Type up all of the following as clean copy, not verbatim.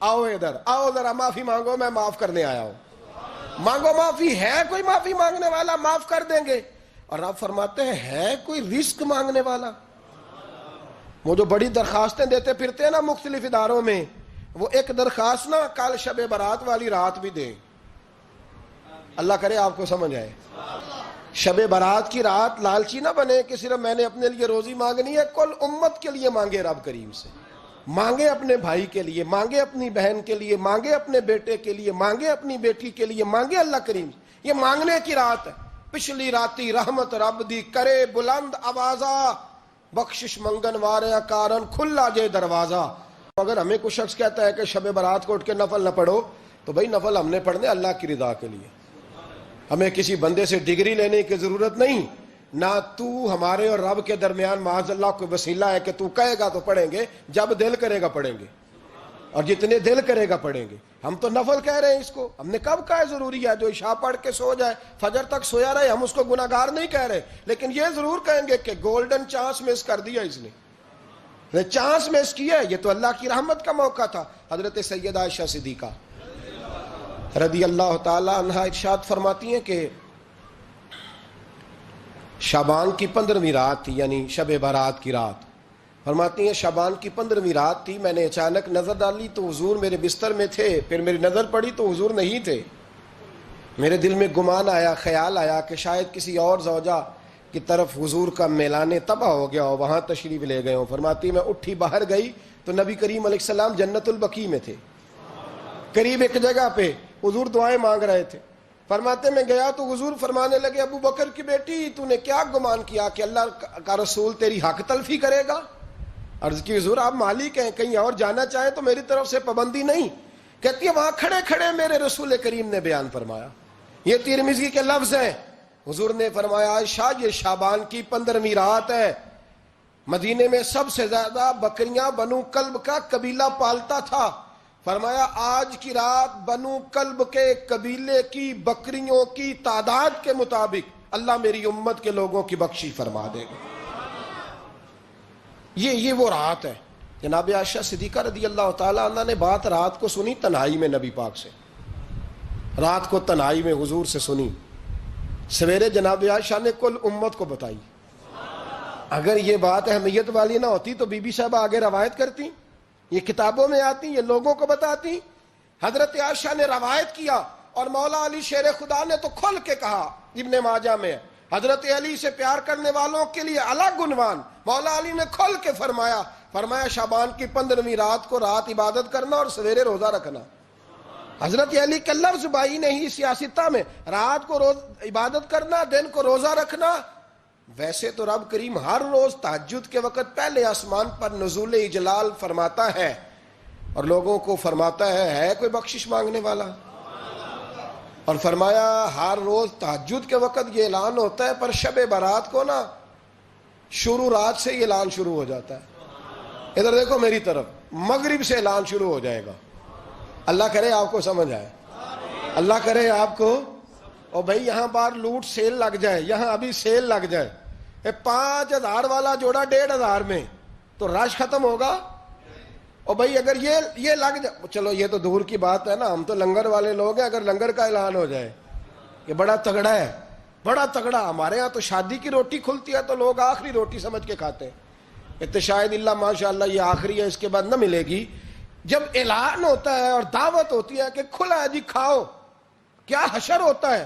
آؤ ادھر، آؤ ذرا معافی مانگو، میں معاف کرنے آیا ہوں۔ مانگو معافی، ہے کوئی معافی مانگنے والا؟ معاف کر دیں گے۔ اور آپ فرماتے ہیں ہے کوئی رزق مانگنے والا؟ وہ جو بڑی درخواستیں دیتے پھرتے ہیں نا مختلف اداروں میں، وہ ایک درخواست نا کل شب برات والی رات بھی دیں۔ اللہ کرے آپ کو سمجھ آئے۔ شب برات کی رات لالچی نہ بنے کہ صرف میں نے اپنے لیے روزی مانگنی ہے، کل امت کے لیے مانگے، رب کریم سے مانگے، اپنے بھائی کے لیے مانگے، اپنی بہن کے لیے مانگے، اپنے بیٹے کے لیے مانگے، اپنی بیٹی کے لیے مانگے۔ اللہ کریم سے یہ مانگنے کی رات ہے۔ پچھلی راتی رحمت رب دی کرے بلند آوازہ، بخشش منگن واریاں کارن کھلا جے دروازہ۔ اگر ہمیں کوئی شخص کہتا ہے کہ شب برات کو اٹھ کے نفل نہ پڑھو، تو بھائی نفل ہم نے پڑھنے اللہ کی رضا کے لیے، ہمیں کسی بندے سے ڈگری لینے کی ضرورت نہیں، نہ تو ہمارے اور رب کے درمیان معاذ اللہ کوئی وسیلہ ہے کہ تو کہے گا تو پڑھیں گے، جب دل کرے گا پڑھیں گے، اور جتنے دل کرے گا پڑھیں گے۔ ہم تو نفل کہہ رہے ہیں اس کو، ہم نے کب کہا ہے ضروری ہے جو عشاء پڑھ کے سو جائے فجر تک سویا رہے، ہم اس کو گناہگار نہیں کہہ رہے، لیکن یہ ضرور کہیں گے کہ گولڈن چانس مس کر دیا اس نے، چانس مس کیا ہے، یہ تو اللہ کی رحمت کا موقع تھا۔ حضرت سیدہ عائشہ صدیقہ رضی اللہ تعالی عنہا ارشاد فرماتی ہیں کہ شعبان کی 15ویں رات تھی، یعنی شب برات کی رات۔ فرماتی ہیں شعبان کی 15ویں رات تھی، میں نے اچانک نظر ڈالی تو حضور میرے بستر میں تھے، پھر میری نظر پڑی تو حضور نہیں تھے۔ میرے دل میں گمان آیا، خیال آیا کہ شاید کسی اور زوجہ کی طرف حضور کا میلانے تباہ ہو گیا ہو، وہاں تشریف لے گئے ہوں۔ فرماتی میں اٹھی باہر گئی تو نبی کریم علیہ السلام جنت البقیع میں تھے، قریب ایک جگہ پہ حضور دعائیں مانگ رہے تھے۔ فرماتے میں گیا تو حضور فرمانے لگے ابو بکر کی بیٹی تو نے کیا گمان کیا کہ اللہ کا رسول تیری حق تلفی کرے گا؟ عرض کی حضور آپ مالک ہیں، کہیں اور جانا چاہیں تو میری طرف سے پابندی نہیں۔ کہتی ہے وہاں کھڑے کھڑے میرے رسول کریم نے بیان فرمایا، یہ ترمذی کے لفظ ہیں، حضور نے فرمایا عائشہ یہ شعبان کی 15ویں رات ہے، مدینے میں سب سے زیادہ بکریاں بنو کلب کا قبیلہ پالتا تھا۔ فرمایا آج کی رات بنو کلب کے قبیلے کی بکریوں کی تعداد کے مطابق اللہ میری امت کے لوگوں کی بخشی فرما دے گا۔ یہ وہ رات ہے۔ جناب عائشہ صدیقہ رضی اللہ تعالیٰ عنہ نے بات رات کو سنی تنہائی میں نبی پاک سے، رات کو تنہائی میں حضور سے سنی، سویرے جناب عائشہ نے کل امت کو بتائی۔ اگر یہ بات اہمیت والی نہ ہوتی تو بی بی صاحبہ آگے روایت کرتی، یہ کتابوں میں آتی، یہ لوگوں کو بتاتی۔ حضرت عائشہ نے روایت کیا اور مولا علی شیر خدا نے تو کھل کے کہا، ابن ماجہ میں حضرت علی سے پیار کرنے والوں کے لیے الگ عنوان، مولا علی نے کھل کے فرمایا شعبان کی 15ویں رات کو رات عبادت کرنا اور سویرے روزہ رکھنا۔ حضرت علی کا لفظ بائی نہیں سیاستہ میں، رات کو عبادت کرنا، دن کو روزہ رکھنا۔ ویسے تو رب کریم ہر روز تہجد کے وقت پہلے آسمان پر نزول اجلال فرماتا ہے اور لوگوں کو فرماتا ہے کوئی بخشش مانگنے والا؟ اور فرمایا ہر روز تہجد کے وقت یہ اعلان ہوتا ہے، پر شب برات کو نا شروع رات سے یہ اعلان شروع ہو جاتا ہے۔ ادھر دیکھو میری طرف، مغرب سے اعلان شروع ہو جائے گا۔ اللہ کرے آپ کو سمجھ آئے، اللہ کرے آپ کو۔ اور بھائی یہاں بار لوٹ سیل لگ جائے، یہاں ابھی سیل لگ جائے، 5000 والا جوڑا 1500 میں، تو رش ختم ہوگا۔ اور بھائی اگر یہ لگ جائے، چلو یہ تو دور کی بات ہے نا، ہم تو لنگر والے لوگ ہیں، اگر لنگر کا اعلان ہو جائے کہ بڑا تگڑا ہے، بڑا تگڑا، ہمارے ہاں تو شادی کی روٹی کھلتی ہے تو لوگ آخری روٹی سمجھ کے کھاتے ہیں، تو شاید اللہ ماشاءاللہ یہ آخری ہے، اس کے بعد نہ ملے گی۔ جب اعلان ہوتا ہے اور دعوت ہوتی ہے کہ کھلا ہے جی کھاؤ، کیا حشر ہوتا ہے،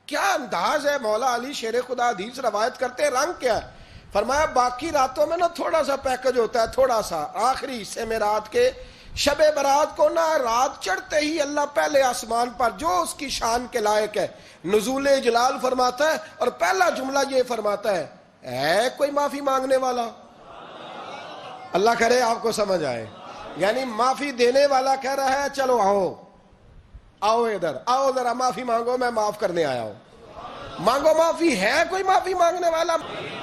کیا انداز ہے۔ مولا علی شیر خدا حدیث روایت کرتے ہیں، رنگ کیا ہے؟ فرمایا باقی راتوں میں نا تھوڑا سا پیکج ہوتا ہے، تھوڑا سا، آخری حصے میں رات کے شب برات کو نا رات چڑھتے ہی اللہ پہلے آسمان پر جو اس کی شان کے لائق ہے نزول جلال فرماتا ہے، اور پہلا جملہ یہ فرماتا ہے کوئی معافی مانگنے والا؟ اللہ کرے آپ کو سمجھ آئے، یعنی معافی دینے والا کہہ رہا ہے چلو آؤ ادھر، آؤ ذرا معافی مانگو، میں معاف کرنے آیا ہوں۔ مانگو معافی، ہے کوئی معافی مانگنے والا؟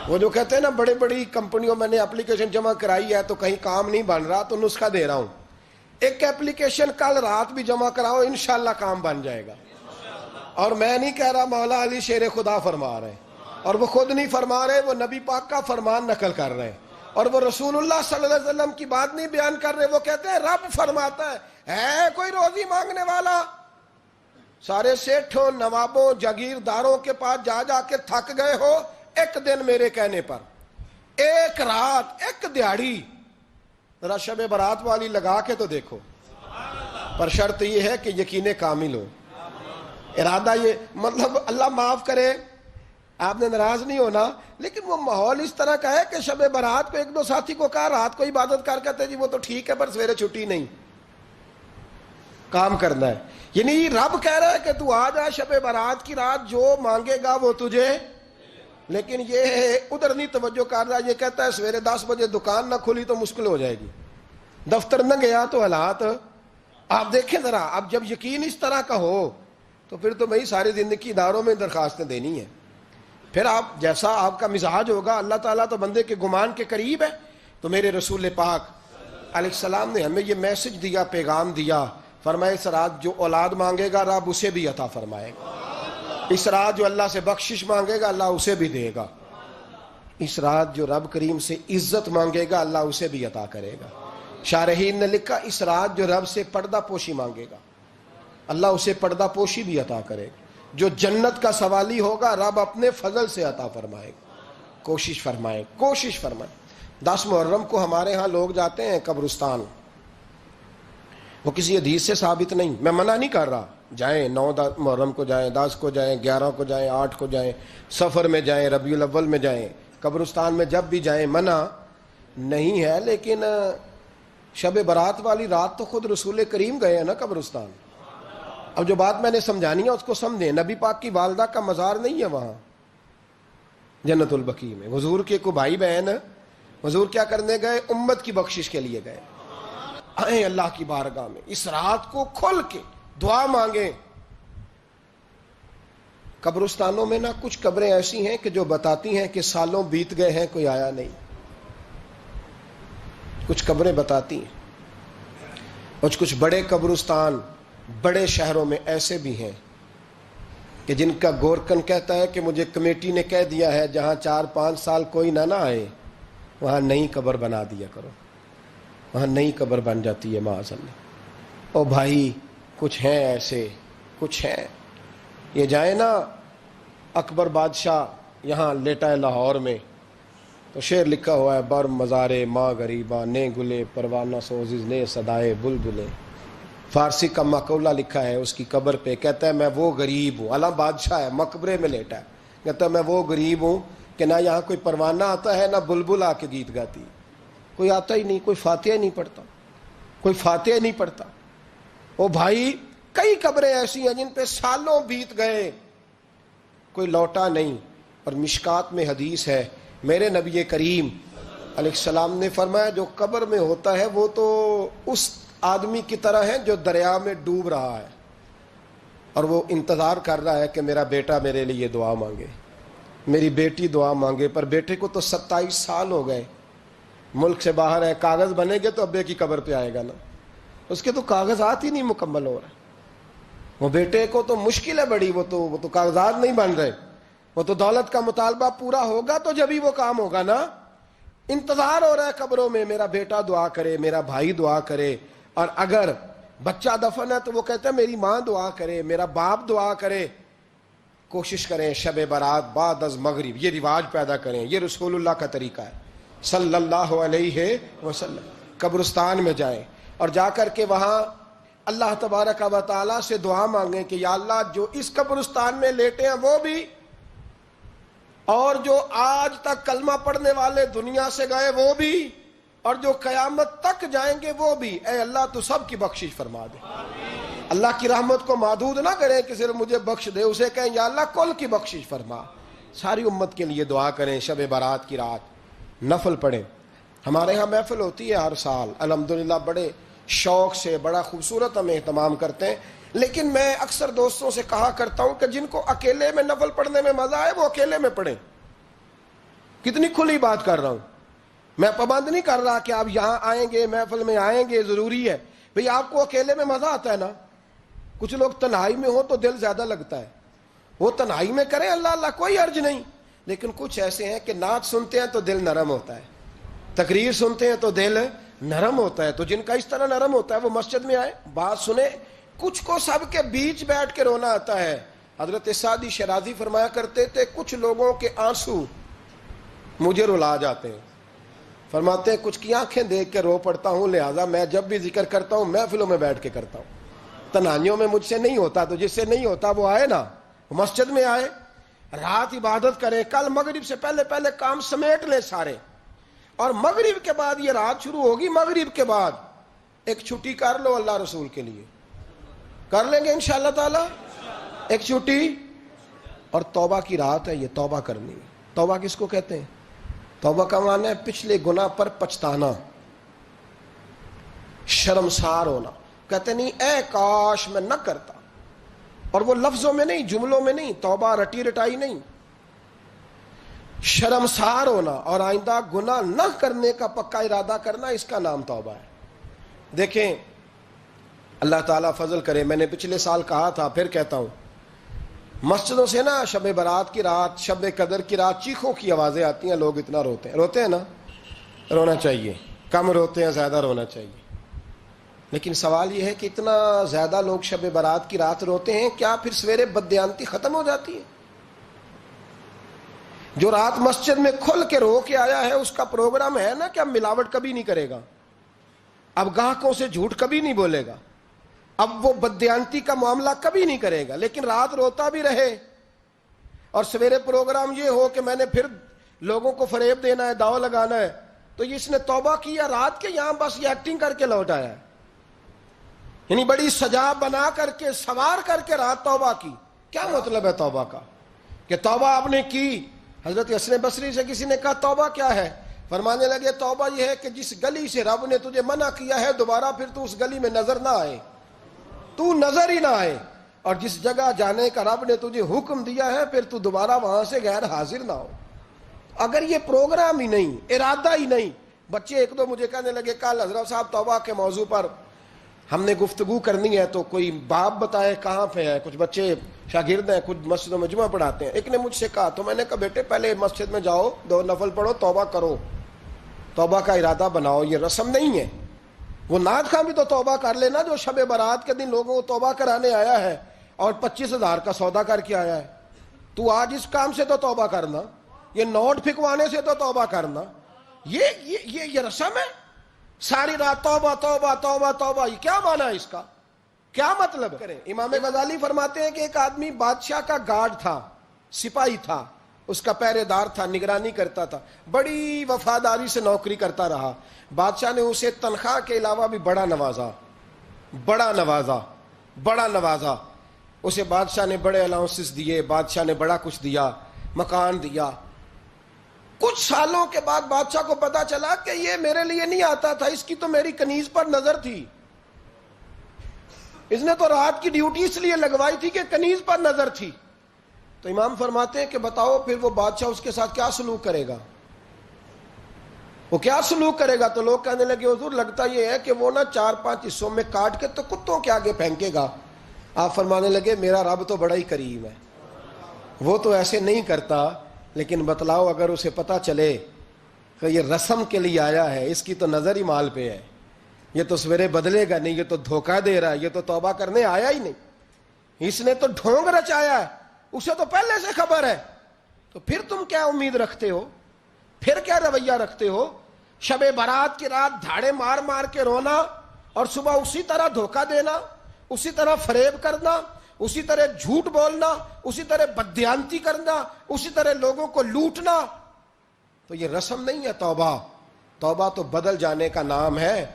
وہ جو کہتے ہیں نا بڑی بڑی کمپنیوں میں نے اپلیکیشن جمع کرائی ہے تو کہیں کام نہیں بن رہا، تو نسخہ دے رہا ہوں، ایک اپلیکیشن کل رات بھی جمع کراؤ، انشاءاللہ کام بن جائے گا۔ اور میں نہیں کہہ رہا، مولا علی شیر خدا فرما رہے ہیں، اور وہ خود نہیں فرما رہے، وہ نبی پاک کا فرمان نقل کر رہے ہیں۔ اور وہ رسول اللہ صلی اللہ علیہ وسلم کی بات نہیں بیان کر رہے، وہ کہتے ہیں رب فرماتا ہے کوئی روزی مانگنے والا؟ سارے سیٹھوں، نوابوں، جاگیرداروں کے پاس جا جا کے تھک گئے ہو، ایک دن میرے کہنے پر، ایک رات، ایک دیہڑی، ذرا شب برات والی لگا کے تو دیکھو، پر شرط یہ ہے کہ یقین کامل ہو، ارادہ یہ، مطلب اللہ معاف کرے، آپ نے ناراض نہیں ہونا، لیکن وہ ماحول اس طرح کا ہے کہ شب برات کو ایک دو ساتھی کو کہا رات کو عبادت کر کہتے جی وہ تو ٹھیک ہے پر سویرے چھٹی نہیں، کام کرنا ہے۔ یعنی رب کہہ رہا ہے کہ تو آ جا شب برات کی رات، جو مانگے گا وہ تجھے، لیکن یہ ادھر نہیں توجہ کر رہا، یہ کہتا ہے سویرے 10 بجے دکان نہ کھلی تو مشکل ہو جائے گی، دفتر نہ گیا تو حالات، آپ دیکھیں ذرا، اب جب یقین اس طرح کا ہو تو پھر تو میں ساری زندگی اداروں میں درخواستیں دینی ہیں، پھر آپ جیسا آپ کا مزاج ہوگا، اللہ تعالیٰ تو بندے کے گمان کے قریب ہے۔ تو میرے رسول پاک علیہ السلام نے ہمیں یہ میسج دیا، پیغام دیا، فرمایا اس رات جو اولاد مانگے گا رب اسے بھی عطا فرمائے گا، اس رات جو اللہ سے بخشش مانگے گا اللہ اسے بھی دے گا، اس رات جو رب کریم سے عزت مانگے گا اللہ اسے بھی عطا کرے گا۔ شارحین نے لکھا اس رات جو رب سے پردہ پوشی مانگے گا اللہ اسے پردہ پوشی بھی عطا کرے گا، جو جنت کا سوالی ہوگا رب اپنے فضل سے عطا فرمائے گا۔ کوشش فرمائے، کوشش فرمائے۔ 10 محرم کو ہمارے ہاں لوگ جاتے ہیں قبرستان، وہ کسی حدیث سے ثابت نہیں، میں منع نہیں کر رہا، جائیں، 9 محرم کو جائیں، 10 کو جائیں، 11 کو جائیں، 8 کو جائیں، سفر میں جائیں، ربیع الاول میں جائیں، قبرستان میں جب بھی جائیں، منع نہیں ہے، لیکن شب برات والی رات تو خود رسول کریم گئے ہیں نا قبرستان۔ اب جو بات میں نے سمجھانی ہے اس کو سمجھیں، نبی پاک کی والدہ کا مزار نہیں ہے وہاں جنت البقیع میں، حضور کے کو بھائی بہن، حضور کیا کرنے گئے؟ امت کی بخشش کے لیے گئے، آئیں اللہ کی بارگاہ میں، اس رات کو کھل کے دعا مانگیں۔ قبرستانوں میں نا کچھ قبریں ایسی ہیں کہ جو بتاتی ہیں کہ سالوں بیت گئے ہیں کوئی آیا نہیں، کچھ قبریں بتاتی ہیں، اور کچھ بڑے قبرستان بڑے شہروں میں ایسے بھی ہیں کہ جن کا گورکن کہتا ہے کہ مجھے کمیٹی نے کہہ دیا ہے جہاں 4-5 سال کوئی نہ آئے وہاں نئی قبر بنا دیا کرو، وہاں نئی قبر بن جاتی ہے معاذ اللہ۔ او بھائی کچھ ہیں ایسے، کچھ ہیں، یہ جائیں نا اکبر بادشاہ یہاں لیٹا ہے لاہور میں، تو شعر لکھا ہوا ہے، بر مزارے ماں غریباں نے گلے پروانہ سوزز نے صدائے بلبلے، فارسی کا مقولہ لکھا ہے اس کی قبر پہ، کہتا ہے میں وہ غریب ہوں، اعلیٰ بادشاہ ہے مقبرے میں لیٹا ہے، کہتا ہے میں وہ غریب ہوں کہ نہ یہاں کوئی پروانہ آتا ہے نہ بلبل آ کے گیت گاتی، کوئی آتا ہی نہیں، کوئی فاتحہ نہیں پڑھتا، کوئی فاتحہ نہیں پڑھتا۔ او بھائی کئی قبریں ایسی ہیں جن پہ سالوں بیت گئے کوئی لوٹا نہیں، اور مشکات میں حدیث ہے، میرے نبی کریم علیہ السلام نے فرمایا جو قبر میں ہوتا ہے وہ تو اس آدمی کی طرح ہے جو دریا میں ڈوب رہا ہے اور وہ انتظار کر رہا ہے کہ میرا بیٹا میرے لیے دعا مانگے، میری بیٹی دعا مانگے، پر بیٹے کو تو 27 سال ہو گئے، ملک سے باہر ہے، کاغذ بنے گے تو ابے کی قبر پہ آئے گا نا، اس کے تو کاغذات ہی نہیں مکمل ہو رہے، وہ بیٹے کو تو مشکل ہے بڑی، وہ تو کاغذات نہیں بن رہے، وہ تو دولت کا مطالبہ پورا ہوگا تو جبھی وہ کام ہوگا نا، انتظار ہو رہا ہے قبروں میں میرا بیٹا دعا کرے، میرا بھائی دعا کرے، اور اگر بچہ دفن ہے تو وہ کہتا ہے میری ماں دعا کرے، میرا باپ دعا کرے۔ کوشش کریں شب برات بعد از مغرب یہ رواج پیدا کریں، یہ رسول اللہ کا طریقہ ہے صلی اللہ علیہ وسلم، قبرستان میں جائیں اور جا کر کے وہاں اللہ تبارک و تعالیٰ سے دعا مانگیں کہ یا اللہ جو اس قبرستان میں لیٹے ہیں وہ بھی، اور جو آج تک کلمہ پڑھنے والے دنیا سے گئے وہ بھی، اور جو قیامت تک جائیں گے وہ بھی، اے اللہ تو سب کی بخشش فرما دے۔ اللہ کی رحمت کو محدود نہ کریں کہ صرف مجھے بخش دے، اسے کہیں یا اللہ کل کی بخشش فرما۔ ساری امت کے لیے دعا کریں، شب برات کی رات نفل پڑھیں۔ ہمارے ہاں محفل ہوتی ہے ہر سال الحمدللہ، بڑے شوق سے بڑا خوبصورت ہم اہتمام کرتے ہیں، لیکن میں اکثر دوستوں سے کہا کرتا ہوں کہ جن کو اکیلے میں نفل پڑھنے میں مزہ آئے وہ اکیلے میں پڑھیں۔ کتنی کھلی بات کر رہا ہوں، میں پابند نہیں کر رہا کہ آپ یہاں آئیں گے محفل میں آئیں گے ضروری ہے، بھئی آپ کو اکیلے میں مزہ آتا ہے نا، کچھ لوگ تنہائی میں ہو تو دل زیادہ لگتا ہے، وہ تنہائی میں کریں اللہ اللہ کوئی عرض نہیں، لیکن کچھ ایسے ہیں کہ نعت سنتے ہیں تو دل نرم ہوتا ہے، تقریر سنتے ہیں تو دل نرم ہوتا ہے. تو جن کا اس طرح نرم ہوتا ہے وہ مسجد میں آئے, بات سنیں. کچھ کو سب کے بیچ بیٹھ کے رونا آتا ہے. حضرت سعدی شیرازی فرمایا کرتے تھے کچھ لوگوں کے آنسو مجھے رلا جاتے ہیں. فرماتے ہیں کچھ کی آنکھیں دیکھ کے رو پڑتا ہوں, لہٰذا میں جب بھی ذکر کرتا ہوں محفلوں میں بیٹھ کے کرتا ہوں. تنہائیوں میں مجھ سے نہیں ہوتا, تو جس سے نہیں ہوتا وہ آئے نا, مسجد میں آئے, رات عبادت کرے. کل مغرب سے پہلے پہلے کام سمیٹ لیں سارے, اور مغرب کے بعد یہ رات شروع ہوگی, مغرب کے بعد ایک چھٹی کر لو اللہ رسول کے لیے. کر لیں گے انشاءاللہ تعالی ایک چھٹی. اور توبہ کی رات ہے یہ, توبہ کرنی ہے. توبہ کس کو کہتے ہیں؟ توبہ کا معنی ہے پچھلے گناہ پر پچھتانا, شرمسار ہونا. کہتے نہیں اے کاش میں نہ کرتا, اور وہ لفظوں میں نہیں, جملوں میں نہیں, توبہ رٹی رٹائی نہیں. شرمسار ہونا اور آئندہ گناہ نہ کرنے کا پکا ارادہ کرنا, اس کا نام توبہ ہے. دیکھیں اللہ تعالیٰ فضل کرے, میں نے پچھلے سال کہا تھا پھر کہتا ہوں, مسجدوں سے نا شب برات کی رات, شب قدر کی رات چیخوں کی آوازیں آتی ہیں, لوگ اتنا روتے ہیں نا. رونا چاہیے, کم روتے ہیں, زیادہ رونا چاہیے. لیکن سوال یہ ہے کہ اتنا زیادہ لوگ شب برات کی رات روتے ہیں, کیا پھر سویرے بددیانتی ختم ہو جاتی ہے؟ جو رات مسجد میں کھل کے رو کے آیا ہے اس کا پروگرام ہے نا کہ اب ملاوٹ کبھی نہیں کرے گا, اب گاہکوں سے جھوٹ کبھی نہیں بولے گا, اب وہ بددیانتی کا معاملہ کبھی نہیں کرے گا. لیکن رات روتا بھی رہے اور سویرے پروگرام یہ ہو کہ میں نے پھر لوگوں کو فریب دینا ہے, داؤ لگانا ہے, تو اس نے توبہ کیا رات کے, یہاں بس یہ ایکٹنگ کر کے لوٹ آیا ہے. یعنی بڑی سجا بنا کر کے, سوار کر کے رات توبہ کی. کیا مطلب ہے توبہ کا؟ کہ توبہ آپ نے کی. حضرت حسن بصری سے کسی نے کہا توبہ کیا ہے؟ فرمانے لگے توبہ یہ ہے کہ جس گلی سے رب نے تجھے منع کیا ہے دوبارہ پھر تو اس گلی میں نظر نہ آئے, تو نظر ہی نہ آئے. اور جس جگہ جانے کا رب نے تجھے حکم دیا ہے پھر تو دوبارہ وہاں سے غیر حاضر نہ ہو. اگر یہ پروگرام ہی نہیں, ارادہ ہی نہیں. بچے ایک دو مجھے کہنے لگے کل حضرت صاحب توبہ کے موضوع پر ہم نے گفتگو کرنی ہے, تو کوئی باب بتائے کہاں پہ ہے. کچھ بچے شاگرد ہیں, کچھ مسجدوں میں جمعہ پڑھاتے ہیں. ایک نے مجھ سے کہا, تو میں نے کہا بیٹے پہلے مسجد میں جاؤ, 2 نفل پڑھو, توبہ کرو, توبہ کا ارادہ بناؤ. یہ رسم نہیں ہے. وہ نعت خواں بھی تو توبہ کر لینا جو شب برات کے دن لوگوں کو توبہ کرانے آیا ہے اور 25,000 کا سودا کر کے آیا ہے. تو آج اس کام سے تو توبہ کرنا, یہ نوٹ پھکوانے سے تو توبہ کرنا. یہ رسم ہے. ساری رات توبہ توبہ توبہ توبہ, یہ کیا معنی ہے اس کا؟ کیا مطلب کریں؟ امام غزالی فرماتے ہیں کہ ایک آدمی بادشاہ کا گارڈ تھا, سپاہی تھا, اس کا پہرے دار تھا, نگرانی کرتا تھا, بڑی وفاداری سے نوکری کرتا رہا. بادشاہ نے اسے تنخواہ کے علاوہ بھی بڑا نوازا. اسے بادشاہ نے بڑے الاؤنسز دیے, بادشاہ نے بڑا کچھ دیا, مکان دیا. کچھ سالوں کے بعد بادشاہ کو پتا چلا کہ یہ میرے لیے نہیں آتا تھا, اس کی تو میری کنیز پر نظر تھی. اس نے تو رات کی ڈیوٹی اس لیے لگوائی تھی کہ کنیز پر نظر تھی. تو امام فرماتے ہیں کہ بتاؤ پھر وہ بادشاہ اس کے ساتھ کیا سلوک کرے گا؟ وہ کیا سلوک کرے گا؟ تو لوگ کہنے لگے حضور لگتا یہ ہے کہ وہ نا 4-5 حصوں میں کاٹ کے تو کتوں کے آگے پھینکے گا. آپ فرمانے لگے میرا رب تو بڑا ہی کریم ہے, وہ تو ایسے نہیں کرتا. لیکن بتلاؤ اگر اسے پتا چلے کہ یہ رسم کے لیے آیا ہے, اس کی تو نظر ہی مال پہ ہے, یہ تو سویرے بدلے گا نہیں, یہ تو دھوکہ دے رہا ہے, یہ تو توبہ کرنے آیا ہی نہیں, اس نے تو ڈھونگ رچایا ہے, اسے تو پہلے سے خبر ہے. تو پھر تم کیا امید رکھتے ہو؟ پھر کیا رویہ رکھتے ہو؟ شب برات کی رات دھاڑے مار مار کے رونا اور صبح اسی طرح دھوکہ دینا, اسی طرح فریب کرنا, اسی طرح جھوٹ بولنا, اسی طرح بددیانتی کرنا, اسی طرح لوگوں کو لوٹنا. تو یہ رسم نہیں ہے توبہ. توبہ تو بدل جانے کا نام ہے,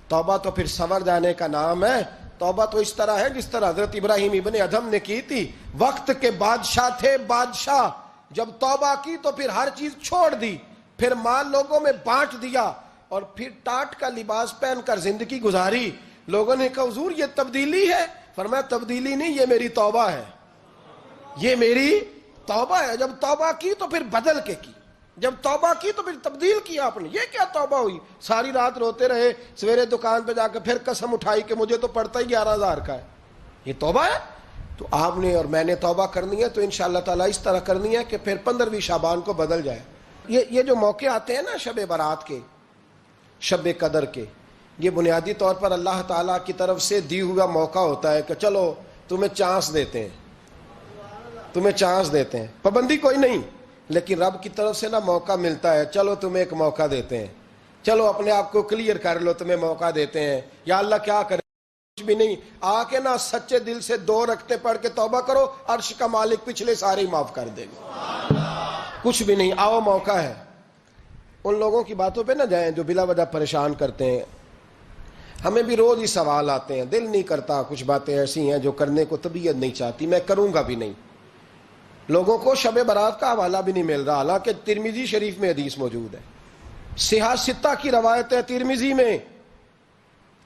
توبہ تو پھر سنور جانے کا نام ہے. توبہ تو اس طرح ہے جس طرح حضرت ابراہیم ابن ادھم نے کی تھی. وقت کے بادشاہ تھے, بادشاہ جب توبہ کی تو پھر ہر چیز چھوڑ دی, پھر مال لوگوں میں بانٹ دیا اور پھر ٹاٹ کا لباس پہن کر زندگی گزاری. لوگوں نے کہا حضور یہ تبدیلی ہے. فرمایا تبدیلی نہیں, یہ میری توبہ ہے, یہ میری توبہ ہے. جب توبہ کی تو پھر بدل کے کی, جب توبہ کی تو پھر تبدیل کیا آپ نے. یہ کیا توبہ ہوئی؟ ساری رات روتے رہے, سویرے دکان پہ جا کے پھر قسم اٹھائی کہ مجھے تو پڑتا ہی 11,000 کا ہے. یہ توبہ ہے؟ تو آپ نے اور میں نے توبہ کرنی ہے تو انشاءاللہ تعالیٰ اس طرح کرنی ہے کہ پھر 15ویں شعبان کو بدل جائے. یہ جو موقع آتے ہیں نا شب برات کے, شب قدر کے، یہ بنیادی طور پر اللہ تعالیٰ کی طرف سے دی ہوا موقع ہوتا ہے کہ چلو تمہیں چانس دیتے ہیں، تمہیں چانس دیتے ہیں، پابندی کوئی نہیں، لیکن رب کی طرف سے نا موقع ملتا ہے، چلو تمہیں ایک موقع دیتے ہیں، چلو اپنے آپ کو کلیئر کر لو، تمہیں موقع دیتے ہیں۔ یا اللہ کیا کرے، کچھ بھی نہیں، آ کے نا سچے دل سے 2 رکعتیں پڑھ کے توبہ کرو، عرش کا مالک پچھلے سارے معاف کر دے گا۔ کچھ بھی نہیں، آؤ موقع ہے۔ ان لوگوں کی باتوں پہ نہ جائیں جو بلا وجہ پریشان کرتے ہیں، ہمیں بھی روز ہی سوال آتے ہیں، دل نہیں کرتا، کچھ باتیں ایسی ہیں جو کرنے کو طبیعت نہیں چاہتی، میں کروں گا بھی نہیں۔ لوگوں کو شب برات کا حوالہ بھی نہیں مل رہا، حالانکہ ترمذی شریف میں حدیث موجود ہے، صحاح ستہ کی روایت ہے،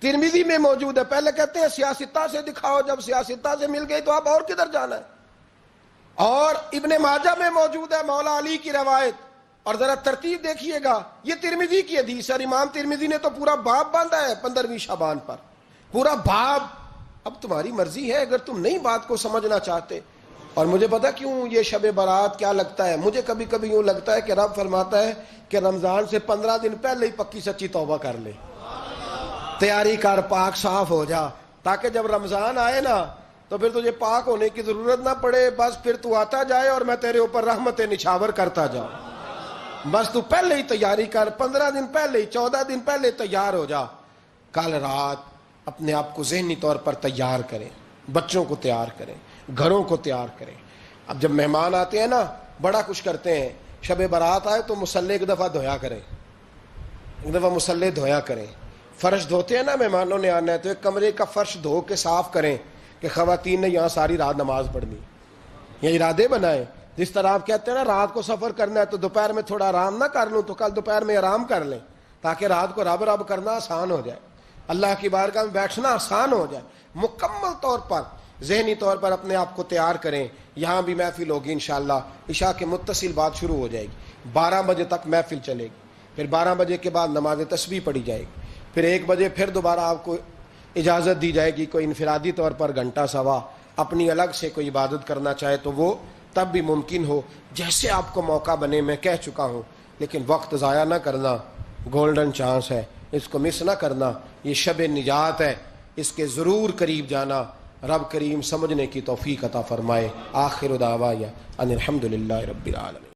ترمذی میں موجود ہے۔ پہلے کہتے ہیں صحاح ستہ سے دکھاؤ، جب صحاح ستہ سے مل گئی تو اب اور کدھر جانا ہے؟ اور ابن ماجہ میں موجود ہے مولا علی کی روایت، اور ذرا ترتیب دیکھیے گا، یہ ترمذی کی حدیث ہے، امام ترمذی نے تو پورا باب باندھا ہے 15ویں شعبان پر، پورا باب۔ اب تمہاری مرضی ہے، اگر تم نئی بات کو سمجھنا چاہتے۔ اور مجھے پتا کیوں یہ شب برات کیا لگتا ہے، مجھے کبھی کبھی یوں لگتا ہے کہ رب فرماتا ہے کہ رمضان سے 15 دن پہلے ہی پکی سچی توبہ کر لے، تیاری کر، پاک صاف ہو جا، تاکہ جب رمضان آئے نا تو پھر تجھے پاک ہونے کی ضرورت نہ پڑے، بس پھر تو آتا جائے اور میں تیرے اوپر رحمتیں نچھاور کرتا جاؤں۔ بس تو پہلے ہی تیاری کر، 15 دن پہلے ہی، 14 دن پہلے تیار ہو جا۔ کل رات اپنے آپ کو ذہنی طور پر تیار کریں، بچوں کو تیار کریں، گھروں کو تیار کریں۔ اب جب مہمان آتے ہیں نا بڑا کچھ کرتے ہیں، شب برات آئے تو مصلی ایک دفعہ دھویا کریں، ایک دفعہ مصلی دھویا کریں۔ فرش دھوتے ہیں نا، مہمانوں نے آنا ہے تو ایک کمرے کا فرش دھو کے صاف کریں کہ خواتین نے یہاں ساری رات نماز پڑھنی، یہ ارادے بنائیں۔ جس طرح آپ کہتے ہیں نا رات کو سفر کرنا ہے تو دوپہر میں تھوڑا آرام نہ کر لوں تو کل دوپہر میں آرام کر لیں، تاکہ رات کو رب رب کرنا آسان ہو جائے، اللہ کی بارگاہ میں بیٹھنا آسان ہو جائے۔ مکمل طور پر ذہنی طور پر اپنے آپ کو تیار کریں۔ یہاں بھی محفل ہوگی انشاءاللہ، عشاء کے متصل بات شروع ہو جائے گی، 12 بجے تک محفل چلے گی، پھر 12 بجے کے بعد نماز تسبیح پڑھی جائے گی، پھر 1 بجے پھر دوبارہ آپ کو اجازت دی جائے گی، کوئی انفرادی طور پر گھنٹہ سوا اپنی الگ سے کوئی عبادت کرنا چاہے تو وہ تب بھی ممکن ہو، جیسے آپ کو موقع بنے۔ میں کہہ چکا ہوں، لیکن وقت ضائع نہ کرنا، گولڈن چانس ہے، اس کو مس نہ کرنا، یہ شب نجات ہے، اس کے ضرور قریب جانا۔ رب کریم سمجھنے کی توفیق عطا فرمائے۔ آخر دعوایا ان الحمدللہ رب العالمین۔